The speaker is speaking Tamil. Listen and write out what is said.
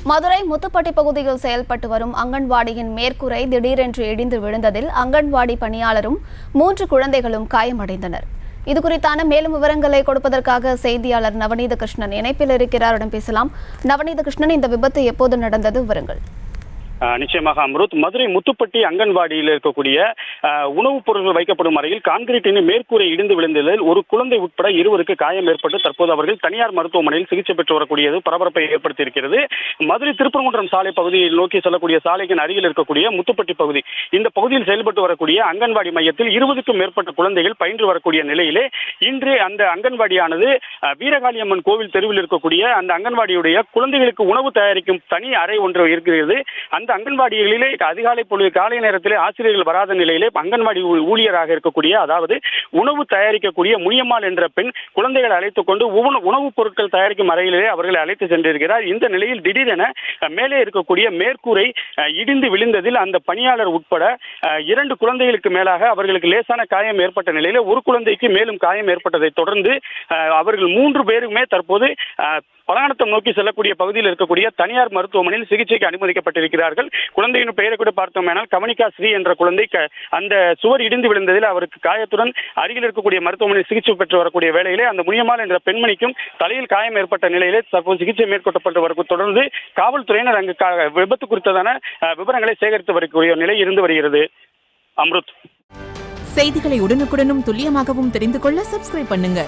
மதுரை முத்துப்பட்டி பகுதியில் செயல்பட்டு வரும் அங்கன்வாடியின் மேற்கூரை திடீரென்று இடிந்து விழுந்ததில் அங்கன்வாடி பணியாளரும் 3 குழந்தைகளும் காயமடைந்தனர். இதுகுறித்தான மேலும் விவரங்களை கொடுப்பதற்காக செய்தியாளர் நவநீத கிருஷ்ணன் இணைப்பில் இருக்கிறார். பேசலாம். நவநீத கிருஷ்ணன், இந்த விபத்து எப்போது நடந்தது? விவரங்கள். நிச்சயமாக அம்ருத், மதுரை முத்துப்பட்டி அங்கன்வாடியில் இருக்கக்கூடிய உணவுப் பொருட்கள் வைக்கப்படும் அறையில் கான்கிரீட்டின் மேற்கூரை இடிந்து விழுந்ததில் ஒரு குழந்தை உட்பட 2 காயம் ஏற்பட்டு தற்போது அவர்கள் தனியார் மருத்துவமனையில் சிகிச்சை பெற்று வரக்கூடியது பரபரப்பை ஏற்படுத்தியிருக்கிறது. மதுரை திருப்பரங்குன்றம் சாலை பகுதியில் நோக்கி செல்லக்கூடிய சாலைக்கு அருகில் இருக்கக்கூடிய முத்துப்பட்டி பகுதி, இந்த பகுதியில் செயல்பட்டு வரக்கூடிய அங்கன்வாடி மையத்தில் 20க்கும் மேற்பட்ட குழந்தைகள் பயின்று வரக்கூடிய நிலையிலே இன்று அந்த அங்கன்வாடியானது வீரகாளியம்மன் கோவில் தெருவில் இருக்கக்கூடிய அந்த அங்கன்வாடியுடைய குழந்தைகளுக்கு உணவு தயாரிக்கும் தனி அறை ஒன்று இருக்கிறது. அந்த அங்கன்வாடிகளிலே அதிகாலை பொழுது காலை நேரத்திலே ஆசிரியர்கள் வராத நிலையிலே அங்கன்வாடி ஊழியராக இருக்கக்கூடிய, அதாவது உணவு தயாரிக்கக்கூடிய முனியம்மாள் என்ற பெண் குழந்தைகளை அழைத்துக் கொண்டு உணவுப் பொருட்கள் தயாரிக்கும் அறையிலே அவர்களை அழைத்து சென்றிருக்கிறார். இந்த நிலையில் திடீரென மேலே இருக்கக்கூடிய மேற்கூரை இடிந்து விழுந்ததில் அந்த பணியாளர் உட்பட 2 குழந்தைகளுக்கு மேலாக அவர்களுக்கு லேசான காயம் ஏற்பட்ட நிலையில ஒரு குழந்தைக்கு மேலும் காயம் ஏற்பட்டதை தொடர்ந்து அவர்கள் 3 பேருமே தற்போது பலகானத்தம் நோக்கி செல்லக்கூடிய பகுதியில் இருக்கக்கூடிய தனியார் மருத்துவமனையில் சிகிச்சைக்கு அனுமதிக்கப்பட்டிருக்கிறார்கள். குழந்தையின் பெயரை கூட பார்த்தோம்னால் கமனிகா ஸ்ரீ என்ற குழந்தை அந்த சுவர் இடிந்து விழுந்ததில் அவருக்கு காயத்துடன் அருகில் இருக்கக்கூடிய மருத்துவமனையில் சிகிச்சை பெற்று வரக்கூடிய வேளையிலே அந்த முனியம்மாள் என்ற பெண்மணிக்கும் தலையில் காயம் ஏற்பட்ட நிலையிலே தற்போது சிகிச்சை மேற்கொள்ளப்பட்டு வர தொடர்ந்து காவல்துறையினர் அங்கு விபத்து குறித்ததான விவரங்களை சேகரித்து வரக்கூடிய நிலை இருந்து வருகிறது. அம்ருத், செய்திகளை உடனுக்குடனும் துல்லியமாகவும் தெரிந்து கொள்ள சப்ஸ்கிரைப் பண்ணுங்க.